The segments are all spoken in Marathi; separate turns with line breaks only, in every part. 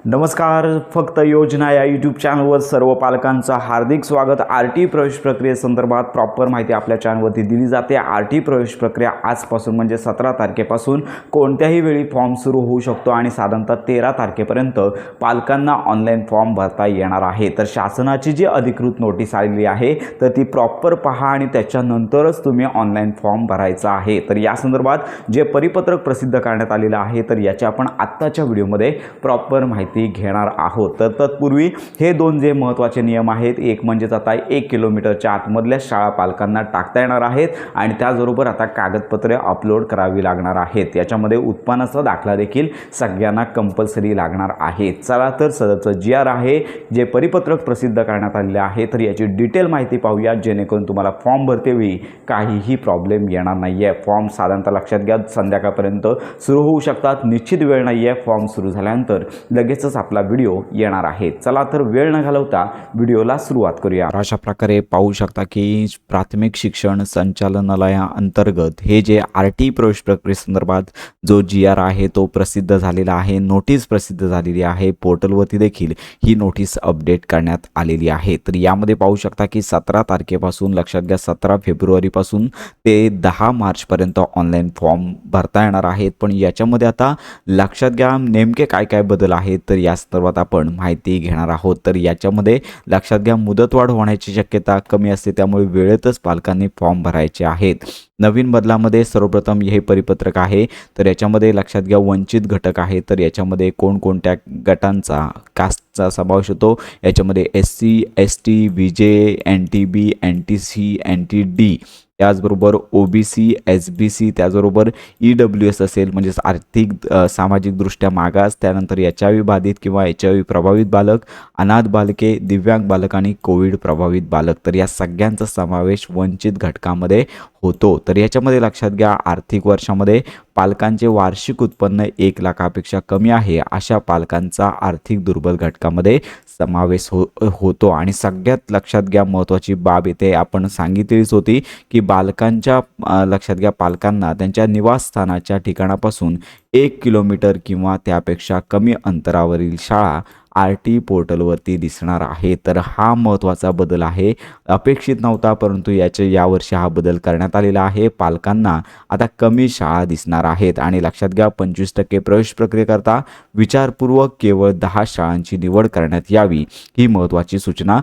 नमस्कार. फक्त योजना या यूट्यूब चॅनलवर सर्व पालकांचं हार्दिक स्वागत. आर.टी. प्रवेश प्रक्रियेसंदर्भात प्रॉपर माहिती आपल्या चॅनलवरती दिली जाते. आर.टी. प्रवेश प्रक्रिया आजपासून म्हणजे 17 तारखेपासून कोणत्याही वेळी फॉर्म सुरू होऊ शकतो आणि साधारणतः 13 तारखेपर्यंत पालकांना ऑनलाईन फॉर्म भरता येणार आहे. तर शासनाची जी अधिकृत नोटीस आलेली आहे तर ती प्रॉपर पहा आणि त्याच्यानंतरच तुम्ही ऑनलाईन फॉर्म भरायचा आहे. तर या संदर्भात जे परिपत्रक प्रसिद्ध करण्यात आलेलं आहे तर याची आपण आत्ताच्या व्हिडिओमध्ये प्रॉपर माहिती घेणार आहोत. तर तत्पूर्वी हे दोन जे महत्त्वाचे नियम आहेत, एक म्हणजेच आता 1 किलोमीटरच्या आतमधल्या शाळा पालकांना टाकता येणार आहेत आणि त्याचबरोबर आता कागदपत्रे अपलोड करावी लागणार आहेत. याच्यामध्ये उत्पन्नाचा दाखला देखील सगळ्यांना कंपल्सरी लागणार आहे. चला तर सदरचं GR आहे जे परिपत्रक प्रसिद्ध करण्यात आलेले आहे तर याची डिटेल माहिती पाहूया, जेणेकरून तुम्हाला फॉर्म भरतेवेळी काहीही प्रॉब्लेम येणार नाही आहे. फॉर्म साधारणतः लक्षात घ्या संध्याकाळपर्यंत सुरू होऊ शकतात. निश्चित वेळ नाही आहे. फॉर्म सुरू झाल्यानंतर लगेचच आपला व्हिडिओ येणार आहे. चला तर वेळ न घालवता व्हिडिओला सुरुवात करूया. अशा प्रकारे पाहू शकता की प्राथमिक शिक्षण संचालनालयाअंतर्गत हे जे आर.टी. प्रवेश प्रक्रियेसंदर्भात जो GR आहे तो प्रसिद्ध झालेला आहे. नोटीस प्रसिद्ध झालेली आहे. पोर्टलवरती देखील ही नोटीस अपडेट करण्यात आलेली आहे. तर यामध्ये पाहू शकता की 17 तारखेपासून लक्षात घ्या 17 फेब्रुवारीपासून ते 10 मार्चपर्यंत ऑनलाईन फॉर्म भरता येणार आहेत. पण याच्यामध्ये आता लक्षात घ्या नेमके काय काय बदल आहेत तर या संदर्भात आपण माहिती घेणार आहोत. तर याच्यामध्ये लक्षात घ्या मुदतवाढ होण्याची शक्यता कमी असते, त्यामुळे वेळेतच पालकांनी फॉर्म भरायचे आहेत. नवीन बदलामध्ये सर्वप्रथम हे परिपत्रक आहे तर याच्यामध्ये लक्षात घ्या वंचित घटक आहे. तर याच्यामध्ये कोणकोणत्या गटांचा कास्टचा समावेश होतो, याच्यामध्ये SC ST VJ NTB NTC NTD त्याचबरोबर OBC SBC त्याचबरोबर EWS असेल म्हणजेच आर्थिक सामाजिकदृष्ट्या मागास, त्यानंतर HIV बाधित किंवा HIV प्रभावित बालक, अनाथ बालके, दिव्यांग बालक आणि कोविड प्रभावित बालक. तर या सगळ्यांचा समावेश वंचित घटकामध्ये होतो. तर याच्यामध्ये लक्षात घ्या आर्थिक वर्षामध्ये पालकांचे वार्षिक उत्पन्न 1 लाखापेक्षा कमी आहे अशा पालकांचा आर्थिक दुर्बल घटकामध्ये समावेश होतो. आणि सगळ्यात लक्षात घ्या महत्त्वाची बाब येथे आपण सांगितलीच होती की बालकांच्या लक्षात घ्या पालकांना त्यांच्या निवासस्थानाच्या ठिकाणापासून 1 किलोमीटर किंवा त्यापेक्षा कमी अंतरावरील शाळा आर.टी. पोर्टलवरती दिसणार आहे. तर हा महत्त्वाचा बदल आहे. अपेक्षित नव्हता परंतु यावर्षी हा बदल करण्यात आलेला आहे. पालकांना आता कमी शाळा दिसणार आहेत आणि लक्षात घ्या 25% प्रवेश प्रक्रियेकरता विचारपूर्वक केवळ 10 शाळांची निवड करण्यात यावी ही महत्त्वाची सूचना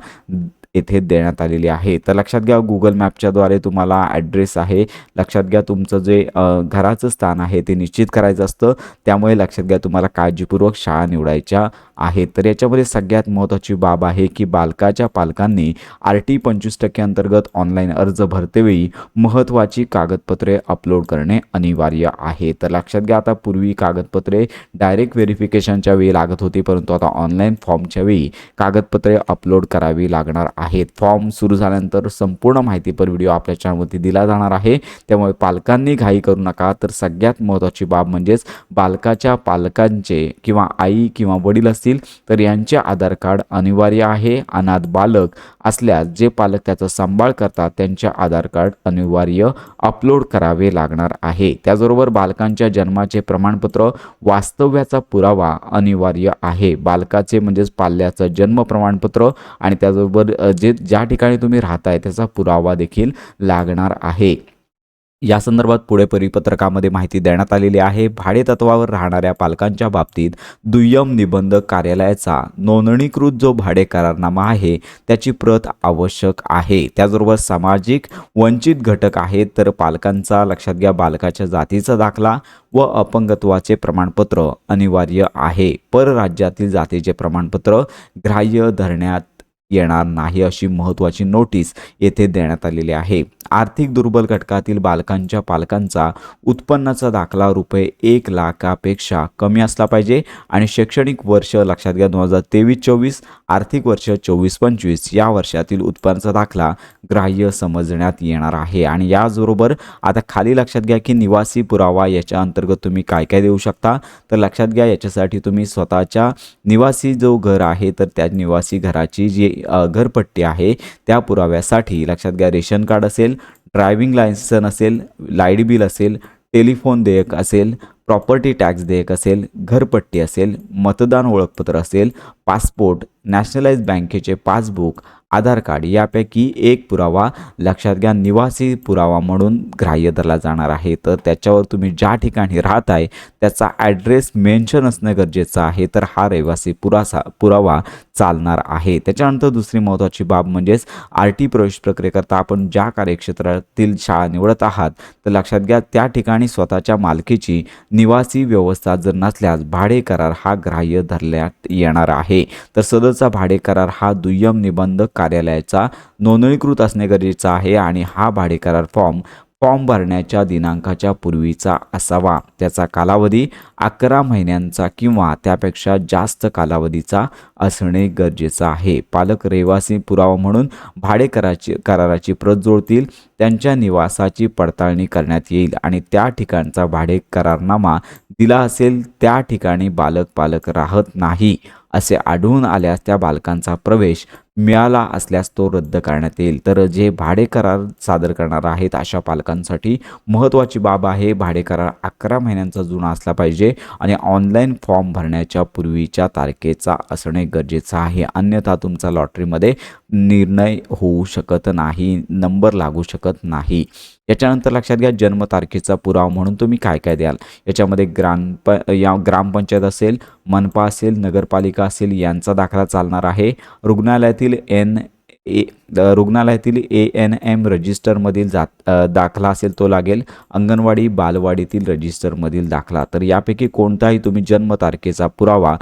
येथे देण्यात आलेली आहे. तर लक्षात घ्या गुगल मॅपच्याद्वारे तुम्हाला ॲड्रेस आहे, लक्षात घ्या तुमचं जे घराचं स्थान आहे ते निश्चित करायचं असतं, त्यामुळे लक्षात घ्या तुम्हाला काळजीपूर्वक शाळा निवडायच्या आहेत. तर याच्यामध्ये सगळ्यात महत्त्वाची बाब आहे की बालकाच्या पालकांनी आर.टी. 25% अंतर्गत ऑनलाईन अर्ज भरतेवेळी महत्त्वाची कागदपत्रे अपलोड करणे अनिवार्य आहे. तर लक्षात घ्या आता पूर्वी कागदपत्रे डायरेक्ट व्हेरिफिकेशनच्या वेळी लागत होती, परंतु आता ऑनलाईन फॉर्मच्या वेळी कागदपत्रे अपलोड करावी लागणार आहेत. फॉर्म सुरू झाल्यानंतर संपूर्ण माहितीपर व्हिडिओ आपल्या चॅनलवरती दिला जाणार आहे, त्यामुळे पालकांनी घाई करू नका. तर सगळ्यात महत्त्वाची बाब म्हणजेच बालकाच्या पालकांचे किंवा आई किंवा वडील असतील तर यांचे आधार कार्ड अनिवार्य आहे. अनाथ बालक असल्यास जे पालक त्याचा सांभाळ करतात त्यांचे आधार कार्ड अनिवार्य अपलोड करावे लागणार आहे. त्याचबरोबर बालकांच्या जन्माचे प्रमाणपत्र, वास्तव्याचा पुरावा अनिवार्य आहे. बालकाचे म्हणजेच पाल्याचं जन्म प्रमाणपत्र आणि त्याचबरोबर ज्या ठिकाणी तुम्ही राहताय त्याचा पुरावा देखील लागणार आहे. या संदर्भात पुढे परिपत्रकामध्ये माहिती देण्यात आलेली आहे. भाडे तत्वावर राहणाऱ्या पालकांच्या बाबतीत दुय्यम निबंधक कार्यालयाचा नोंदणीकृत जो भाडे करारनामा आहे त्याची प्रत आवश्यक आहे. त्याचबरोबर सामाजिक वंचित घटक आहेत तर पालकांचा लक्षात घ्या बालकाच्या जातीचा दाखला व अपंगत्वाचे प्रमाणपत्र अनिवार्य आहे. परराज्यातील जातीचे प्रमाणपत्र ग्राह्य धरण्यात येणार नाही अशी महत्त्वाची नोटीस येथे देण्यात आलेली आहे. आर्थिक दुर्बल घटकातील बालकांच्या पालकांचा उत्पन्नाचा दाखला ₹1 लाखापेक्षा कमी असला पाहिजे आणि शैक्षणिक वर्ष लक्षात घ्या 2023-24 आर्थिक वर्ष 24-25 या वर्षातील उत्पन्नाचा दाखला ग्राह्य समजण्यात येणार आहे. आणि याचबरोबर आता खाली लक्षात घ्या की निवासी पुरावा याच्या अंतर्गत तुम्ही काय काय देऊ शकता. तर लक्षात घ्या याच्यासाठी तुम्ही स्वतःच्या निवासी जो घर आहे तर त्या निवासी घराची जी घरपट्टी आहे त्या पुराव्यासाठी लक्षात घ्या रेशन कार्ड असेल, ड्रायव्हिंग लायसन असेल, लाईट बिल असेल, टेलिफोन देयक असेल, प्रॉपर्टी टॅक्स देयक असेल, घरपट्टी असेल, मतदान ओळखपत्र असेल, पासपोर्ट, नॅशनलाइज बँकेचे पासबुक, आधार कार्ड यापैकी एक पुरावा लक्षात घ्या निवासी पुरावा म्हणून ग्राह्य धरला जाणार आहे. तर त्याच्यावर तुम्ही ज्या ठिकाणी राहत आहे त्याचा ॲड्रेस मेन्शन असणं गरजेचं आहे, तर हा रहिवासी पुरावा चालणार आहे. त्याच्यानंतर दुसरी महत्त्वाची बाब म्हणजेच RT प्रवेश प्रक्रियेकरता आपण ज्या कार्यक्षेत्रातील शाळा निवडत आहात तर लक्षात घ्या त्या ठिकाणी स्वतःच्या मालकीची निवासी व्यवस्था जर नसल्यास भाडे करार हा ग्राह्य धरण्यात येणार आहे. तर सदरचा भाडे करार हा दुय्यम निबंधक कार्यालयाचा नोंदणीकृत असणे गरजेचं आहे आणि हा भाडे करार फॉर्म भरण्याच्या दिनांकाच्या पूर्वीचा असावा. त्याचा कालावधी 11 महिन्यांचा किंवा त्यापेक्षा जास्त कालावधीचा असणे गरजेचं आहे. पालक रहिवासी पुरावा म्हणून भाडे कराराची प्रत जोडतील, त्यांच्या निवासाची पडताळणी करण्यात येईल आणि त्या ठिकाणचा भाडे करारनामा दिला असेल त्या ठिकाणी पालक राहत नाही असे आढळून आल्यास त्या बालकांचा प्रवेश मिळाला असल्यास तो रद्द करण्यात येईल. तर जे भाडे करार सादर करणार आहेत अशा पालकांसाठी महत्त्वाची बाब आहे, भाडे करार 11 महिन्यांचा जुना असला पाहिजे आणि ऑनलाईन फॉर्म भरण्याच्या पूर्वीच्या तारखेचा असणे गरजेचं आहे. अन्यथा तुमचा लॉटरीमध्ये निर्णय होऊ शकत नाही, नंबर लागू शकत नाही. याच्यानंतर लक्षात घ्या जन्मतारखेचा पुरावा म्हणून तुम्ही काय काय द्याल. याच्यामध्ये ग्रामपंचायत असेल, मनपा असेल, नगरपालिका असेल यांचा दाखला चालणार आहे. रुग्णालयातील ANM रजिस्टरमधील दाखला असेल तो लागेल. अंगणवाडी बालवाडीतील रजिस्टरमधील दाखला. तर यापैकी कोणताही तुम्ही जन्मतारखेचा पुरावा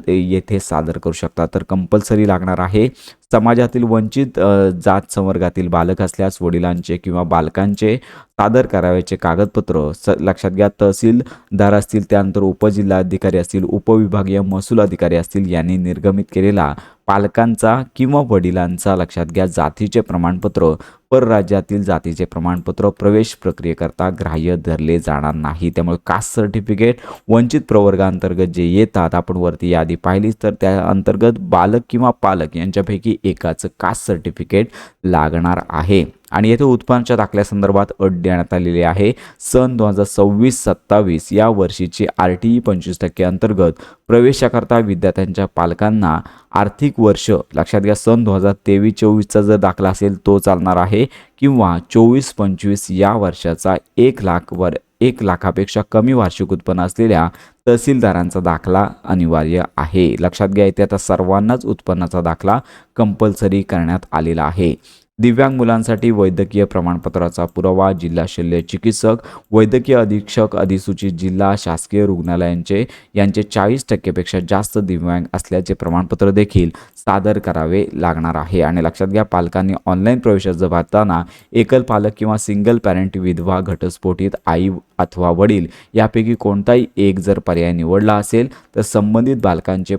येथे सादर करू शकता. तर कंपल्सरी लागणार आहे. समाजातील वंचित जात संवर्गातील बालक असल्यास वडिलांचे किंवा बालकांचे सादर करावयाचे कागदपत्र लक्षात घ्या तहसीलदार असतील, त्यानंतर उपजिल्हाधिकारी असतील, उपविभागीय महसूल अधिकारी असतील यांनी निर्गमित केलेला पालकांचा किंवा वडिलांचा लक्षात घ्या जातीचे प्रमाणपत्र, परराज्यातील जातीचे प्रमाणपत्र प्रवेश प्रक्रियेकरता ग्राह्य धरले जाणार नाही. त्यामुळे कास्ट सर्टिफिकेट वंचित प्रवर्गाअंतर्गत जे येतात आपण वरती यादी पाहिलीच तर त्या अंतर्गत बालक किंवा पालक यांच्यापैकी एकाचं कास्ट सर्टिफिकेट लागणार आहे. आणि येथे उत्पन्नाच्या दाखल्यासंदर्भात अट देण्यात आलेली आहे. सन 2026-27 या वर्षीची RTE 25% अंतर्गत प्रवेशाकरता विद्यार्थ्यांच्या पालकांना आर्थिक वर्ष लक्षात घ्या सन 2023-24चा जर दाखला असेल तो चालणार आहे किंवा 24-25 या वर्षाचा 1 लाखापेक्षा कमी वार्षिक उत्पन्न असलेल्या तहसीलदारांचा दाखला अनिवार्य आहे. लक्षात घ्या इथे आता सर्वांनाच उत्पन्नाचा दाखला कंपल्सरी करण्यात आलेला आहे. दिव्यांग मुलांसाठी वैद्यकीय प्रमाणपत्राचा पुरावा जिल्हा शल्य चिकित्सक, वैद्यकीय अधीक्षक, अधिसूचित जिल्हा शासकीय रुग्णालयांचे यांचे 40% जास्त दिव्यांग असल्याचे प्रमाणपत्र देखील सादर करावे लागणार आहे. आणि लक्षात घ्या पालकांनी ऑनलाईन प्रवेश अर्ज भरताना एकल पालक किंवा सिंगल पॅरेंट, विधवा, घटस्फोटित आई अथवा वडील यापैकी कोणताही एक जर पर्याय निवडला असेल तर संबंधित बालकांचे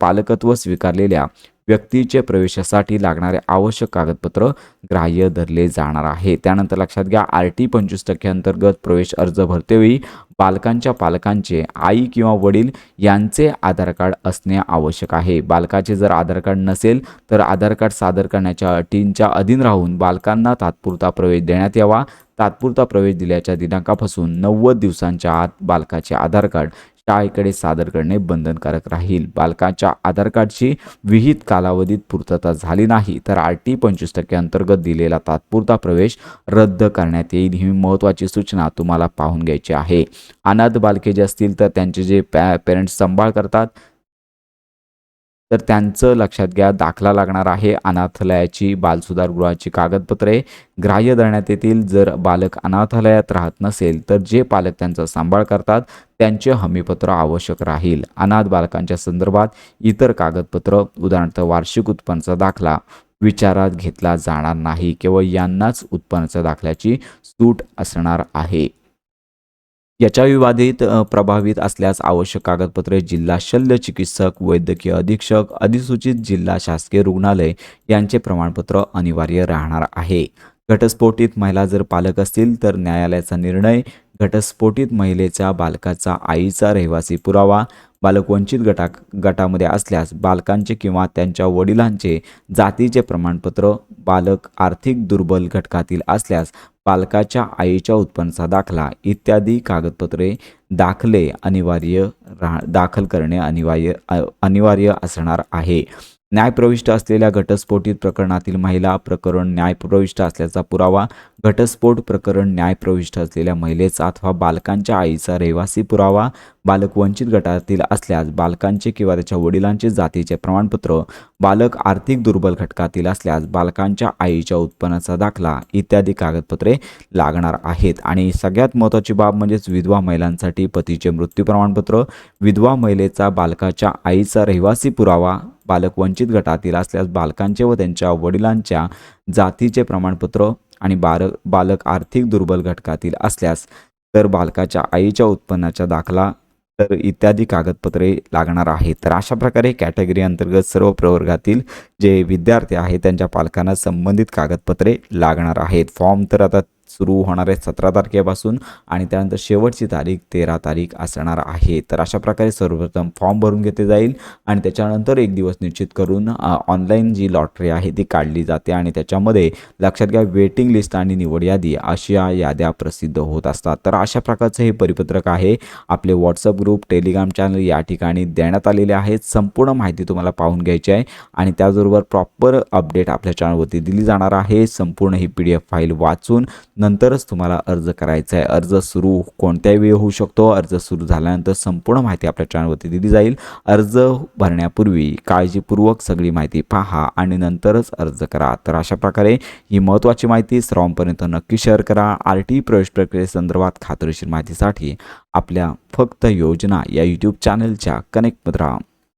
पालकत्व स्वीकारलेल्या व्यक्तीचे प्रवेशासाठी लागणारे आवश्यक कागदपत्र ग्राह्य धरले जाणार आहे. त्यानंतर लक्षात घ्या RT 25% अंतर्गत प्रवेश अर्ज भरतेवेळी बालकांच्या पालकांचे आई किंवा वडील यांचे आधार कार्ड असणे आवश्यक आहे. बालकाचे जर आधार कार्ड नसेल तर आधार कार्ड सादर करण्याच्या अटींच्या अधीन राहून बालकांना तात्पुरता प्रवेश देण्यात यावा. तात्पुरता प्रवेश दिल्याच्या दिनांकापासून 90 दिवसांच्या आत बालकाचे आधार कार्ड शाळेकडे सादर करणे बंधनकारक राहील. बालकाच्या आधार कार्डची विहित कालावधीत पूर्तता झाली नाही तर RT 25% अंतर्गत दिलेला तात्पुरता प्रवेश रद्द करण्यात येईल. ही महत्त्वाची सूचना तुम्हाला पाहून घ्यायची आहे. अनाथ बालके जे असतील तर त्यांचे जे पेरेंट्स सांभाळ करतात तर त्यांचं लक्षात घ्या दाखला लागणार आहे. अनाथालयाची बालसुधारगृहाची कागदपत्रे ग्राह्य धरण्यात येतील. जर बालक अनाथालयात राहत नसेल तर जे पालक त्यांचा सांभाळ करतात त्यांचे हमीपत्र आवश्यक राहील. अनाथ बालकांच्या संदर्भात इतर कागदपत्र उदाहरणार्थ वार्षिक उत्पन्नाचा दाखला विचारात घेतला जाणार नाही. केवळ यांनाच उत्पन्नाच्या दाखल्याची सूट असणार आहे. याच्या विवादित प्रभावित असल्यास आवश्यक कागदपत्रे जिल्हा शल्य चिकित्सक, वैद्यकीय अधीक्षक, अधिसूचित जिल्हा शासकीय रुग्णालय यांचे प्रमाणपत्र अनिवार्य राहणार आहे. घटस्फोटित महिला जर पालक असतील तर न्यायालयाचा निर्णय घटस्फोटित महिलेच्या बालकाचा आईचा रहिवासी पुरावा, बालक वंचित गटामध्ये असल्यास बालकांचे किंवा त्यांच्या वडिलांचे जातीचे प्रमाणपत्र, बालक आर्थिक दुर्बल घटकातील असल्यास पालकाच्या आईच्या उत्पन्नाचा दाखला इत्यादी कागदपत्रे दाखल करणे अनिवार्य असणार आहे. न्यायप्रविष्ट असलेल्या घटस्फोटित प्रकरणातील महिला प्रकरण न्यायप्रविष्ट असल्याचा पुरावा, घटस्फोट प्रकरण न्यायप्रविष्ट असलेल्या महिलेचा अथवा बालकांच्या आईचा रहिवासी पुरावा, बालक वंचित गटातील असल्यास बालकांचे किंवा त्याच्या वडिलांचे जातीचे प्रमाणपत्र, बालक आर्थिक दुर्बल घटकातील असल्यास बालकांच्या आईच्या उत्पन्नाचा दाखला इत्यादी कागदपत्रे लागणार आहेत. आणि सगळ्यात महत्त्वाची बाब म्हणजेच विधवा महिलांसाठी पतीचे मृत्यू प्रमाणपत्र, विधवा महिलेचा बालकाच्या आईचा रहिवासी पुरावा, बालक वंचित गटातील असल्यास बालकांचे व त्यांच्या वडिलांच्या जातीचे प्रमाणपत्र आणि बालक आर्थिक दुर्बल घटकातील असल्यास तर बालकाच्या आईच्या उत्पन्नाचा दाखला तर इत्यादी कागदपत्रे लागणार आहेत. तर अशा प्रकारे कॅटेगरी अंतर्गत सर्व प्रवर्गातील जे विद्यार्थी आहेत त्यांच्या पालकांना संबंधित कागदपत्रे लागणार आहेत. फॉर्म तर आता सुरू होणार आहे 17 तारखेपासून आणि त्यानंतर शेवटची तारीख 13 तारीख असणार आहे. तर अशा प्रकारे सर्वप्रथम फॉर्म भरून घेतले जाईल आणि त्याच्यानंतर एक दिवस निश्चित करून ऑनलाईन जी लॉटरी आहे ती काढली जाते आणि त्याच्यामध्ये लक्षात घ्या वेटिंग लिस्ट आणि निवड यादी अशा याद्या प्रसिद्ध होत असतात. तर अशा प्रकारचं हे परिपत्रक आहे. आपले व्हॉट्सअप ग्रुप, टेलिग्राम चॅनल या ठिकाणी देण्यात आलेले आहेत. संपूर्ण माहिती तुम्हाला पाहून घ्यायची आहे आणि त्याचबरोबर प्रॉपर अपडेट आपल्या चॅनलवरती दिली जाणार आहे. संपूर्ण ही PDF फाईल वाचून नंतरच तुम्हाला अर्ज करायचा आहे. अर्ज सुरू कोणत्याही वेळी होऊ शकतो. अर्ज सुरू झाल्यानंतर संपूर्ण माहिती आपल्या चॅनलवरती दिली जाईल. अर्ज भरण्यापूर्वी काळजीपूर्वक सगळी माहिती पहा आणि नंतरच अर्ज करा. तर अशा प्रकारे ही महत्त्वाची माहिती सर्वांपर्यंत नक्की शेअर करा. RT प्रवेश प्रक्रियेसंदर्भात खात्रीशीर माहितीसाठी आपल्या फक्त योजना या YouTube चॅनलच्या कनेक्ट राहा.